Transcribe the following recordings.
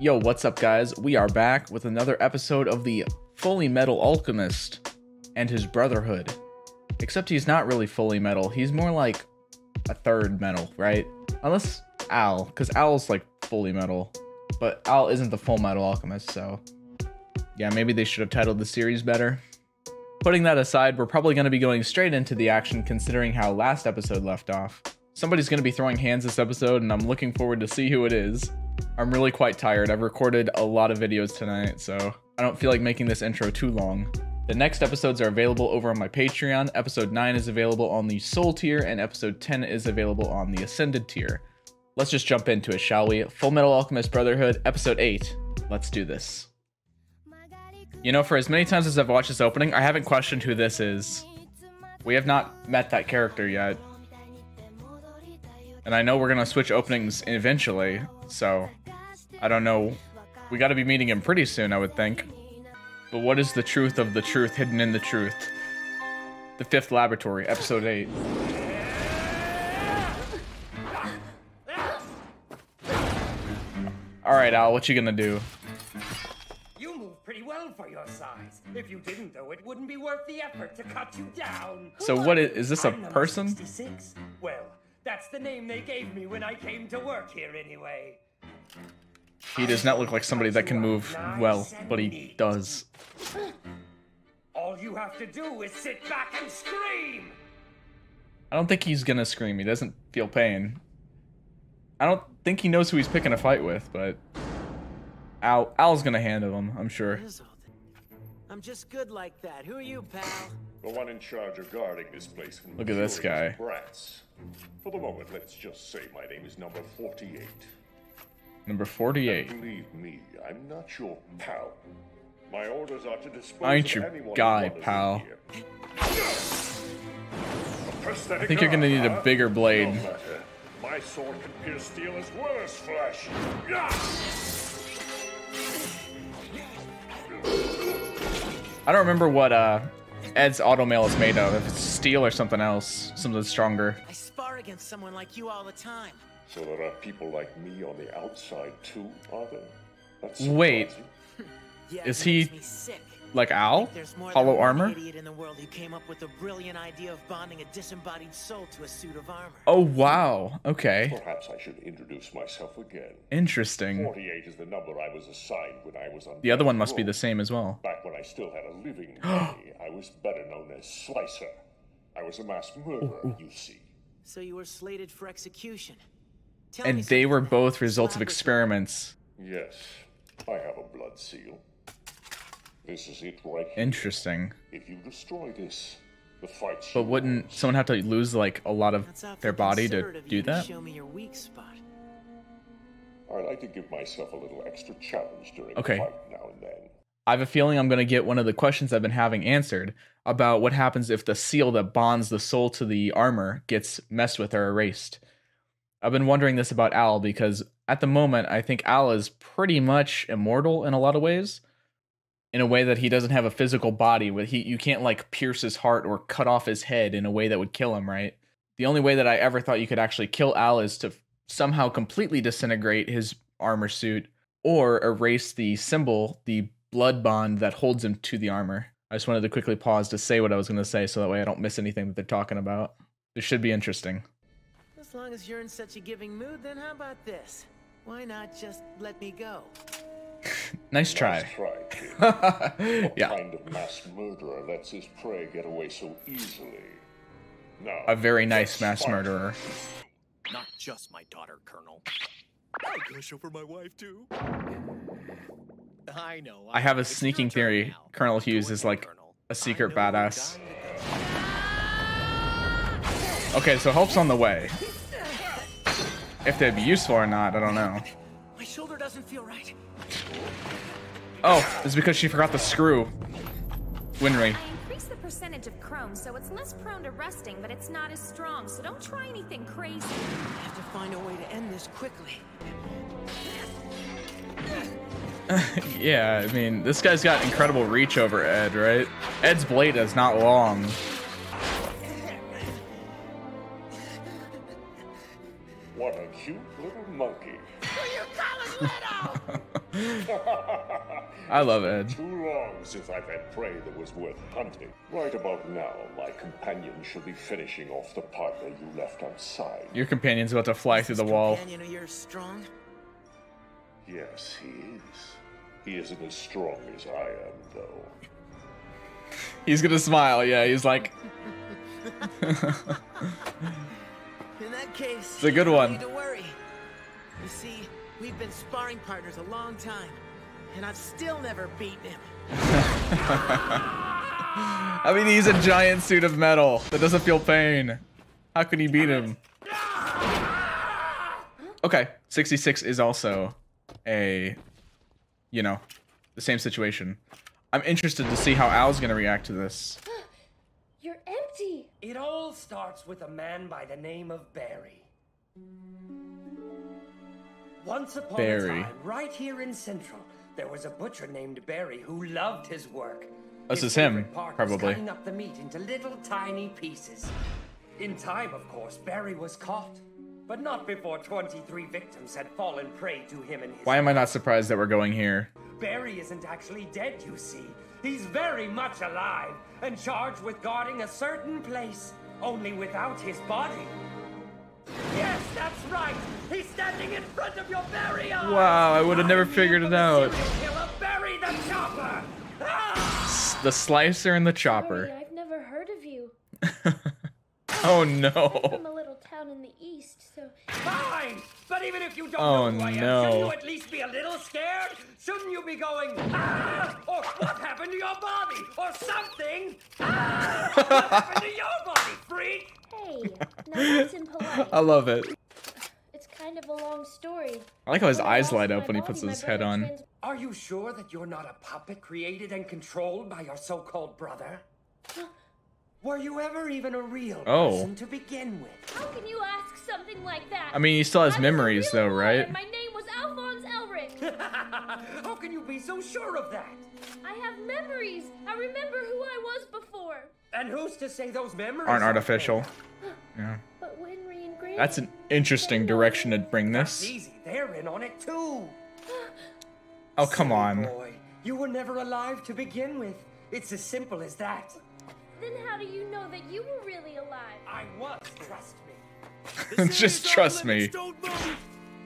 Yo, what's up guys? We are back with another episode of the Fully Metal Alchemist and his Brotherhood. Except he's not really fully metal, he's more like a third metal, right? Unless Al, because Al's like fully metal, but Al isn't the Full Metal Alchemist, so yeah, maybe they should have titled the series better. Putting that aside, we're probably going to be going straight into the action considering how last episode left off. Somebody's going to be throwing hands this episode and I'm looking forward to see who it is. I'm really quite tired. I've recorded a lot of videos tonight, so I don't feel like making this intro too long. The next episodes are available over on my Patreon. Episode 9 is available on the Soul tier, and episode 10 is available on the Ascended tier. Let's just jump into it, shall we? Full Metal Alchemist Brotherhood, episode 8. Let's do this. You know, for as many times as I've watched this opening, I haven't questioned who this is. We have not met that character yet. And I know we're gonna switch openings eventually, so I don't know. We gotta be meeting him pretty soon, I would think. But what is the truth of the truth hidden in the truth? The Fifth Laboratory, episode 8. Alright, Al, what you gonna do? You move pretty well for your size. If you didn't, though, it wouldn't be worth the effort to cut you down. So what is this, a I'm number person? 66. Well, that's the name they gave me when I came to work here anyway. He does not look like somebody that can move well, but he does. All you have to do is sit back and scream. I don't think he's gonna scream. He doesn't feel pain. I don't think he knows who he's picking a fight with, but Al's gonna handle him, I'm sure. I'm just good like that. Who are you, pal? The one in charge of guarding this place from Look at this guy. brats. For the moment, let's just say my name is number 48. Number 48. Believe me, I'm not your pal. My orders are to dispose I ain't of your anyone guy, who wanders in pal. here. I think you're gonna need a bigger blade. No matter. My sword can pierce steel as well as flesh. I don't remember what Ed's automail is made of. If it's steel or something else, something stronger. I spar against someone like you all the time. So there are people like me on the outside too, are there? That's Wait. surprising. Yeah, Is it he makes me sick. like Al? There's more Hollow than one armor? idiot in the world who came up with the brilliant idea of bonding a disembodied soul to a suit of armor. Oh wow. Okay. Perhaps I should introduce myself again. Interesting. 48 is the number I was assigned when I was on The other one must death be row. the same as well. Back when I still had a living body, I was better known as Slicer. I was a mass murderer, you see. So you were slated for execution. Tell me And they were something. both results of Laboratory. experiments. Yes, I have a blood seal. This is it right here. Interesting. If you destroy this, the fight's But wouldn't yours. someone have to lose like a lot of That's awfully their body to considerate of do you that? Show me your weak spot. I like to give myself a little extra challenge during Okay. a fight now and then. I have a feeling I'm going to get one of the questions I've been having answered about what happens if the seal that bonds the soul to the armor gets messed with or erased. I've been wondering this about Al because at the moment I think Al is pretty much immortal in a lot of ways. In a way that he doesn't have a physical body, with you can't like pierce his heart or cut off his head in a way that would kill him, right? The only way that I ever thought you could actually kill Al is to somehow completely disintegrate his armor suit or erase the symbol, the blood bond that holds him to the armor. I just wanted to quickly pause to say what I was going to say so that way I don't miss anything that they're talking about. This should be interesting. As long as you're in such a giving mood, then how about this? Why not just let me go? Nice try. Nice try, kid. What Yeah. kind of mass murderer lets his prey get away so easily? Now, A very nice let's mass fight. murderer. Not just my daughter, Colonel. I'm gonna show for my wife too. I know. I have a It's sneaking your turn theory. now. Colonel Do Hughes it, is like Colonel. a secret I know you're badass. dying to Okay, so help's on the way. If they'd be useful or not, I don't know. My shoulder doesn't feel right. Oh, it's because she forgot the screw. Winry. I increased the percentage of chrome, so it's less prone to rusting, but it's not as strong, so don't try anything crazy. I have to find a way to end this quickly. Yeah, I mean, this guy's got incredible reach over Ed, right? Ed's blade is not long. What a cute little monkey. Who you calling Leto? I love Ed. Too long since I've had prey that was worth hunting. Right about now, my companion should be finishing off the partner you left outside. Your companion's about to fly through the wall. Companion of yours strong? Yes, he is. He isn't as strong as I am, though. He's gonna smile, yeah, he's like... In that case, It's a good one. no need to worry. You see, we've been sparring partners a long time, and I've still never beaten him. I mean, he's a giant suit of metal that doesn't feel pain. How can he beat him? Okay, 66 is also a, you know, the same situation. I'm interested to see how Al's gonna react to this. You're empty. It all starts with a man by the name of Barry. Once upon Barry. a time, right here in Central, there was a butcher named Barry who loved his work. This His is him, favorite part was probably. cutting up the meat into little tiny pieces. In time, of course, Barry was caught, but not before 23 victims had fallen prey to him and his. Why am I not surprised that we're going here? Barry isn't actually dead, you see. He's very much alive and charged with guarding a certain place, only without his body. Yes, that's right. He's standing in front of your very eyes. Wow, I would have never figured it out. Serial killer Barry the Chopper. Ah! The slicer and the Sorry, chopper. I've never heard of you. Oh I'm no. from a little town in the east, so Fine, but even if you don't Oh, know who I am, no. shouldn't you at least be a little scared? Shouldn't you be going, ah, or what happened to your body, or something? Ah, what happened to your body, freak? hey, now that's impolite. I love it. It's kind of a long story. I like how his When I eyes lost light my up when he body, puts my his head brother on. trans- Are you sure that you're not a puppet created and controlled by your so-called brother? Were you ever even a real Oh. person to begin with? How can you ask something like that? I mean, he still has I was a memories real though, boy, right? and my name was Alphonse Elric. How can you be so sure of that? I have memories. I remember who I was before. And who's to say those memories Aren't artificial. fake? Yeah. But Winry and Granny. That's an interesting direction to bring That's this. easy. They're in on it too. Oh, come Silly on. boy. You were never alive to begin with. It's as simple as that. Then how do you know that you were really alive? I was, trust me. Just trust me. Don't move.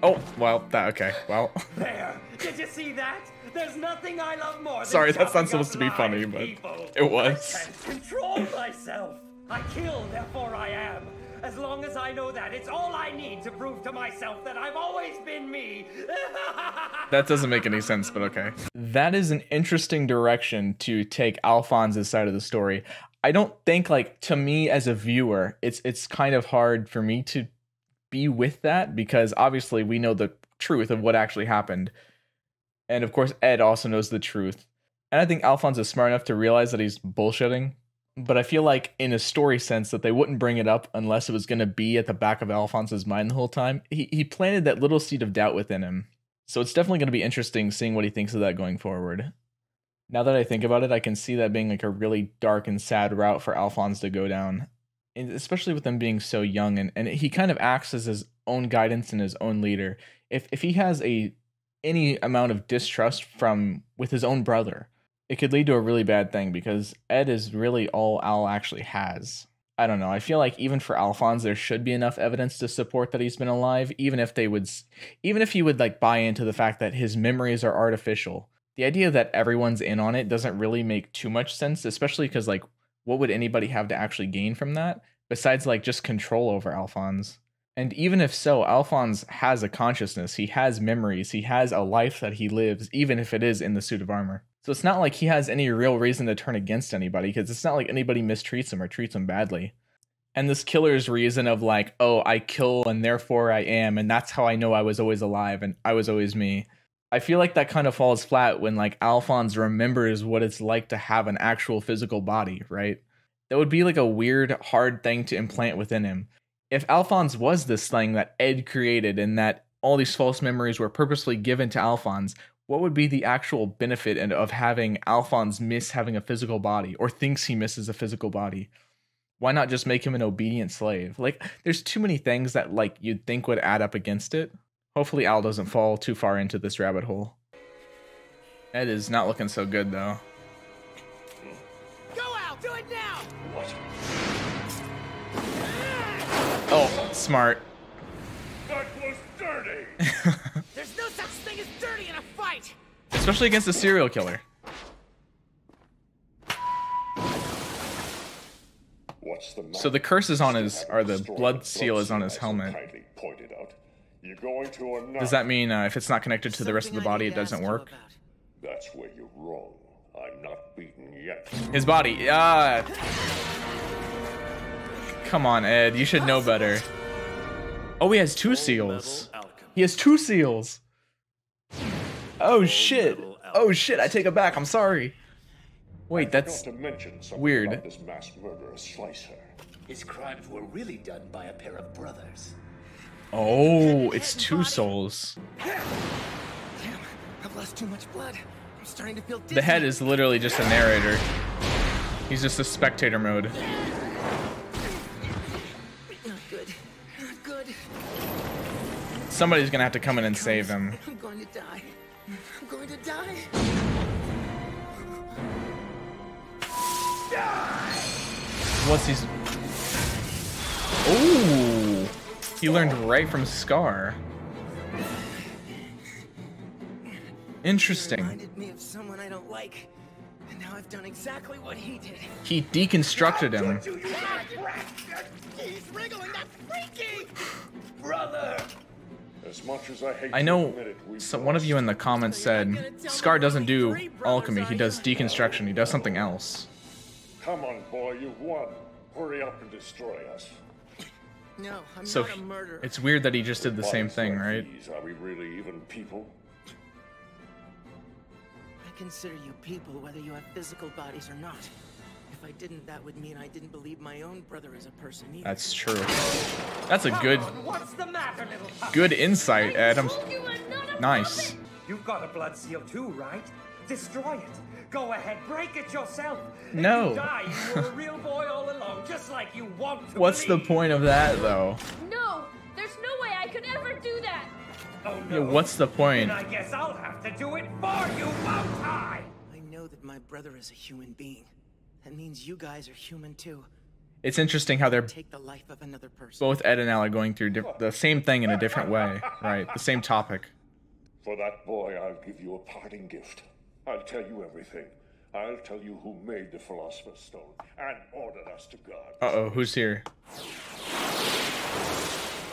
Oh, well, that, okay, well. There. Did you see that? There's nothing I love more than Sorry, that's not chopping up supposed to be live funny, but people. it was. I can't control myself. I kill, therefore I am. As long as I know that, it's all I need to prove to myself that I've always been me. That doesn't make any sense, but okay. That is an interesting direction to take Alphonse's side of the story. I don't think, like, to me as a viewer, it's kind of hard for me to be with that because obviously we know the truth of what actually happened. And of course, Ed also knows the truth. And I think Alphonse is smart enough to realize that he's bullshitting. But I feel like in a story sense that they wouldn't bring it up unless it was going to be at the back of Alphonse's mind the whole time. He planted that little seed of doubt within him. So it's definitely going to be interesting seeing what he thinks of that going forward. Now that I think about it, I can see that being like a really dark and sad route for Alphonse to go down. And especially with him being so young, and he kind of acts as his own guidance and his own leader. If he has any amount of distrust with his own brother, it could lead to a really bad thing because Ed is really all Al actually has. I don't know. I feel like even for Alphonse, there should be enough evidence to support that he's been alive, even if he would like buy into the fact that his memories are artificial. The idea that everyone's in on it doesn't really make too much sense, especially because like, what would anybody have to actually gain from that besides like just control over Alphonse? And even if so, Alphonse has a consciousness, he has memories, he has a life that he lives, even if it is in the suit of armor. So it's not like he has any real reason to turn against anybody, because it's not like anybody mistreats him or treats him badly. And this killer's reason of like, oh, I kill and therefore I am, and that's how I know I was always alive and I was always me. I feel like that kind of falls flat when like Alphonse remembers what it's like to have an actual physical body, right? That would be like a weird, hard thing to implant within him. If Alphonse was this thing that Ed created and that all these false memories were purposely given to Alphonse, what would be the actual benefit of having Alphonse miss having a physical body or thinks he misses a physical body? Why not just make him an obedient slave? Like, there's too many things that like you'd think would add up against it. Hopefully Al doesn't fall too far into this rabbit hole. Ed is not looking so good though. Go out! Do it now! What? Oh, smart. That was dirty! There's no such thing as dirty in a fight! Especially against a serial killer. What's the matter? So the curse is on his, or the blood seal is on his helmet. Kindly pointed out. You're going to or not? Does that mean if it's not connected to the rest of the Something I body, need it to doesn't ask you work? about. That's where you're wrong. I'm not beaten yet. His body. Come on, Ed. You should know better. Oh, he has two seals. He has two seals. Oh shit. Oh shit. I take it back. I'm sorry. Wait, that's Not to mention something weird. about this mass murderer Slicer. His crimes were really done by a pair of brothers. Oh, it's two souls. Damn, I've lost too much blood. I'm starting to feel dizzy. The head is literally just a narrator. He's just a spectator mode. Not good. Not good. Somebody's gonna have to come in and save him. I'm going to die. I'm going to die. What's he's... Ooh! He learned right from Scar. Interesting. Reminded me of someone I don't like. And now I've done exactly what he did. He deconstructed him. He's wriggling. That's freaky. Brother! As much as I hate I to know admit it, we've so one of you in the comments said Scar doesn't do alchemy, he does deconstruction, he does something else. Come on, boy, you've won. Hurry up and destroy us. No, I'm So not a murderer. it's weird that he just did the same Bodies thing, like right? these, are we really even people? I consider you people whether you have physical bodies or not. If I didn't, that would mean I didn't believe my own brother is a person either. That's true. That's a good What's the matter, little pup? good insight, Ed. I'm You are not a nice. puppet. You've got a blood seal too, right? Destroy it. Go ahead, break it yourself. If No. you die, you were a real boy all along, just like you want to What's the believe. point of that though? No, there's no way I could ever do that. Oh Yeah, no. what's the point? Then I guess I'll have to do it for you, won't I? I know that my brother is a human being. That means you guys are human too. It's interesting how they're Take the life of another person. both Ed and Al are going through the same thing in a different way, right? The same topic. For that boy, I'll give you a parting gift. I'll tell you everything. I'll tell you who made the Philosopher's Stone and ordered us to guard. Uh-oh, who's here?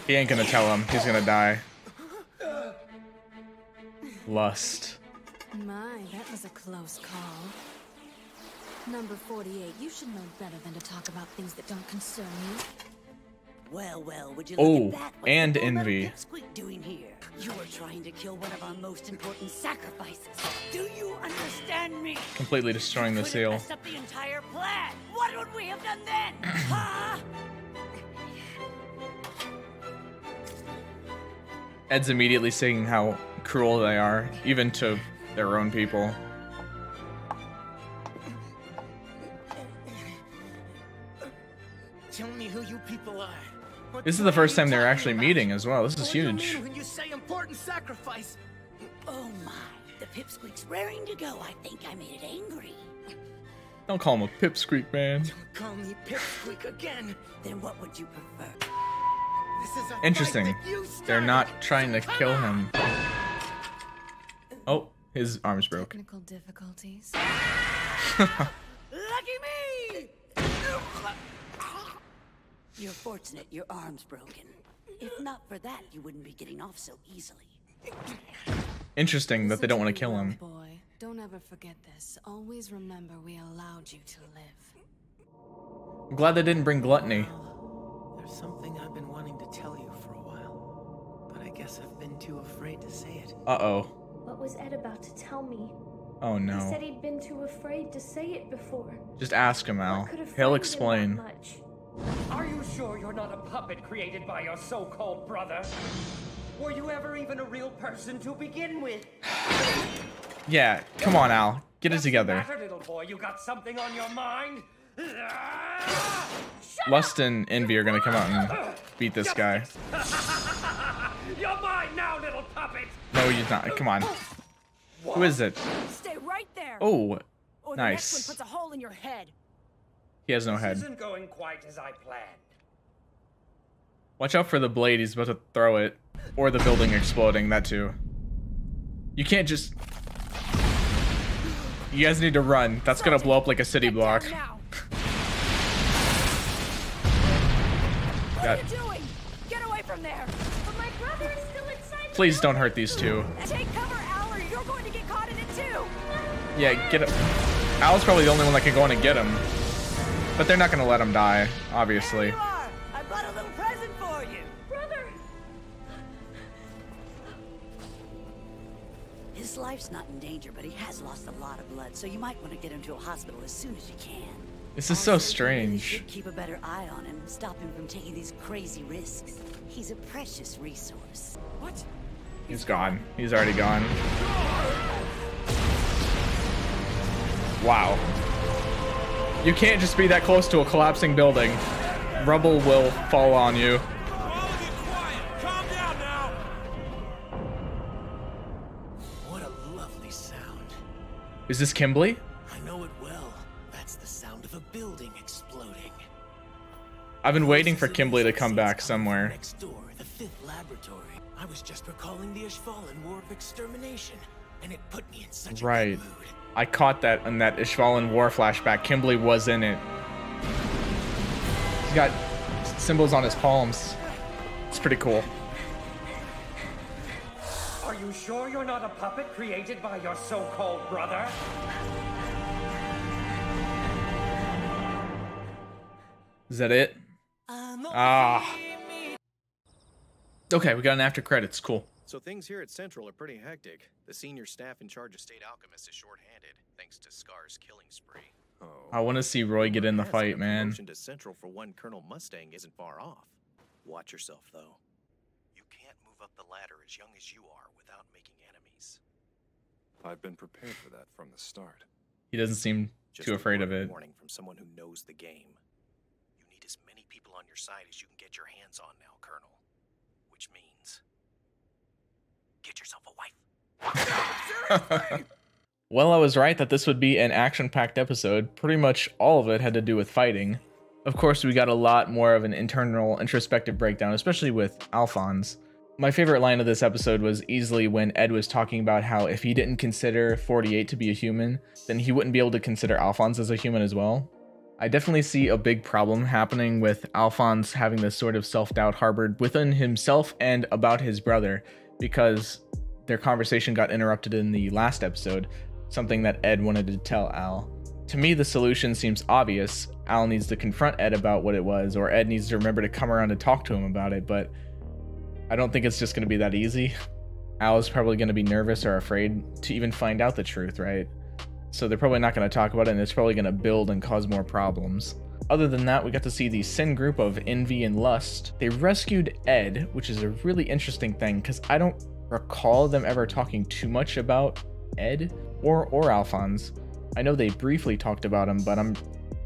He ain't gonna tell him. He's gonna die. Lust. My, that was a close call. Number 48, you should know better than to talk about things that don't concern you. Well, would you Oh, look at that? What's and the little envy. pipsqueak doing here? You were trying to kill one of our most important sacrifices. Do you understand me? Completely destroying the Could have seal. messed up the entire plan. What would we have done then? Huh? Ed's immediately saying how cruel they are, even to their own people. Tell me who you people are. What This is the the hell first are you time they're talking actually about? meeting as well. This is What do you huge. mean when you say important sacrifice? Oh my, the pipsqueak's raring to go. I think I made it angry. Don't call him a pipsqueak, man. Call me Pipsqueak again. Then what would you prefer? This is a Interesting. fight that you They're started. not trying to Come kill on. him. Oh, his arm's broke. Technical difficulties. Lucky me! You're fortunate your arm's broken. If not for that, you wouldn't be getting off so easily. Interesting that they don't want to kill him. Boy, don't ever forget this. Always remember we allowed you to live. I'm glad they didn't bring gluttony. There's something I've been wanting to tell you for a while, but I guess I've been too afraid to say it. Uh-oh. What was Ed about to tell me? Oh He no. said he'd been too afraid to say it before. Just ask him, What Al. could have He'll frightened him explain. that much? Are you sure you're not a puppet created by your so-called brother? Were you ever even a real person to begin with? Yeah, come on, Al. Get it What's the together. matter, little boy? You got something on your mind? Lust and Envy are gonna come out and beat this guy. You're mine now, little puppet! No, he's not. Come on. Who is it? Stay Oh, Or the nice. next one puts a hole in your head. He has no This head. isn't going quite as I planned. Watch out for the blade. He's about to throw it. Or the building exploding. That too. You can't just... You guys need to run. That's gonna blow up like a city block. Get down now. What That- are you doing? Get away from there. But my brother is still inside the Please don't building. hurt these two. Take cover, Al, or you're going to get caught in it too. Yeah, get him. Al's probably the only one that can go in and get him. But they're not gonna let him die, obviously. There you are. I brought a little present for you. Brother! His life's not in danger, but he has lost a lot of blood, so you might want to get him to a hospital as soon as you can. This is so Also, you really strange. should keep a better eye on him, stop him from taking these crazy risks. He's a precious resource. What? He's gone. He's already gone. Wow. You can't just be that close to a collapsing building. Rubble will fall on you. What a lovely sound. Is this Kimberly? I know it well. That's the sound of a building exploding. I've been waiting for Voices of Kimberly to innocent come back scenes somewhere. from next door, the 5th laboratory. I was just recalling the Ishvalan War of Extermination, and it put me in such a Right. good mood. I caught that in that Ishvalan War flashback. Kimberly was in it. He's got symbols on his palms. It's pretty cool. Are you sure you're not a puppet created by your so-called brother? Is that it? Ah. Okay, we got an after credits. Cool. So things here at Central are pretty hectic. The senior staff in charge of State Alchemist is short-handed, thanks to Scar's killing spree. Oh. I want to see Roy get in the Yes, fight, a man. promotion to Central for one Colonel Mustang isn't far off. Watch yourself, though. You can't move up the ladder as young as you are without making enemies. I've been prepared for that from the start. He doesn't seem Just too a afraid of word it. warning from someone who knows the game. You need as many people on your side as you can get your hands on now, Colonel. Which means get yourself a wife. Well, I was right that this would be an action-packed episode. Pretty much all of it had to do with fighting. Of course, we got a lot more of an internal, introspective breakdown, especially with Alphonse. My favorite line of this episode was easily when Ed was talking about how if he didn't consider 48 to be a human, then he wouldn't be able to consider Alphonse as a human as well. I definitely see a big problem happening with Alphonse having this sort of self-doubt harbored within himself and about his brother, because their conversation got interrupted in the last episode, something that Ed wanted to tell Al. To me, the solution seems obvious. Al needs to confront Ed about what it was, or Ed needs to remember to come around and talk to him about it, but I don't think it's just going to be that easy. Al is probably going to be nervous or afraid to even find out the truth, right? So they're probably not going to talk about it, and it's probably going to build and cause more problems. Other than that, we got to see the Sin group of Envy and Lust. They rescued Ed, which is a really interesting thing, because I don't recall them ever talking too much about Ed or Alphonse. I know they briefly talked about him, but I'm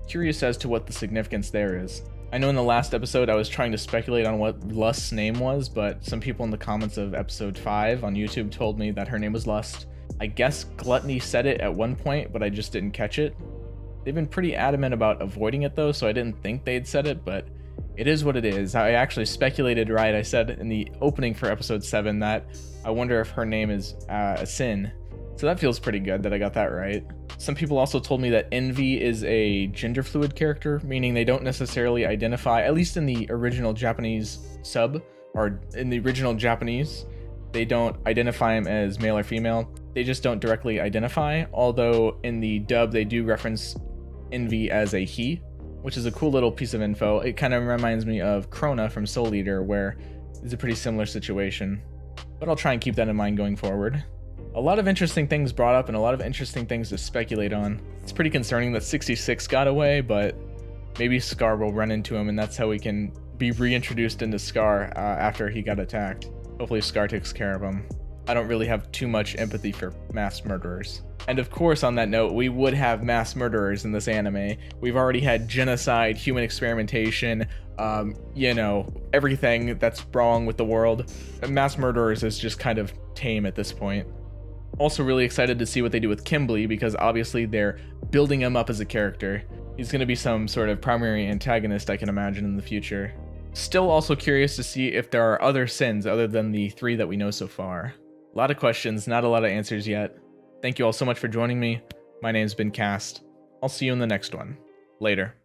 curious as to what the significance there is. I know in the last episode I was trying to speculate on what Lust's name was, but some people in the comments of episode 5 on YouTube told me that her name was Lust. I guess Gluttony said it at one point, but I just didn't catch it. They've been pretty adamant about avoiding it though, so I didn't think they'd said it, but it is what it is. I actually speculated right. I said in the opening for episode 7 that I wonder if her name is a Sin. So that feels pretty good that I got that right. Some people also told me that Envy is a gender fluid character, meaning they don't necessarily identify, at least in the original Japanese sub, or in the original Japanese, they don't identify him as male or female. They just don't directly identify, although in the dub they do reference Envy as a he, which is a cool little piece of info. It kind of reminds me of Krona from Soul Eater, where it's a pretty similar situation. But I'll try and keep that in mind going forward. A lot of interesting things brought up and a lot of interesting things to speculate on. It's pretty concerning that 66 got away, but maybe Scar will run into him and that's how we can be reintroduced into Scar after he got attacked. Hopefully Scar takes care of him. I don't really have too much empathy for mass murderers. And of course, on that note, we would have mass murderers in this anime. We've already had genocide, human experimentation, you know, everything that's wrong with the world. Mass murderers is just kind of tame at this point. Also really excited to see what they do with Kimblee, because obviously they're building him up as a character. He's going to be some sort of primary antagonist, I can imagine, in the future. Still also curious to see if there are other sins other than the 3 that we know so far. A lot of questions, not a lot of answers yet. Thank you all so much for joining me. My name's been Cast. I'll see you in the next one. Later.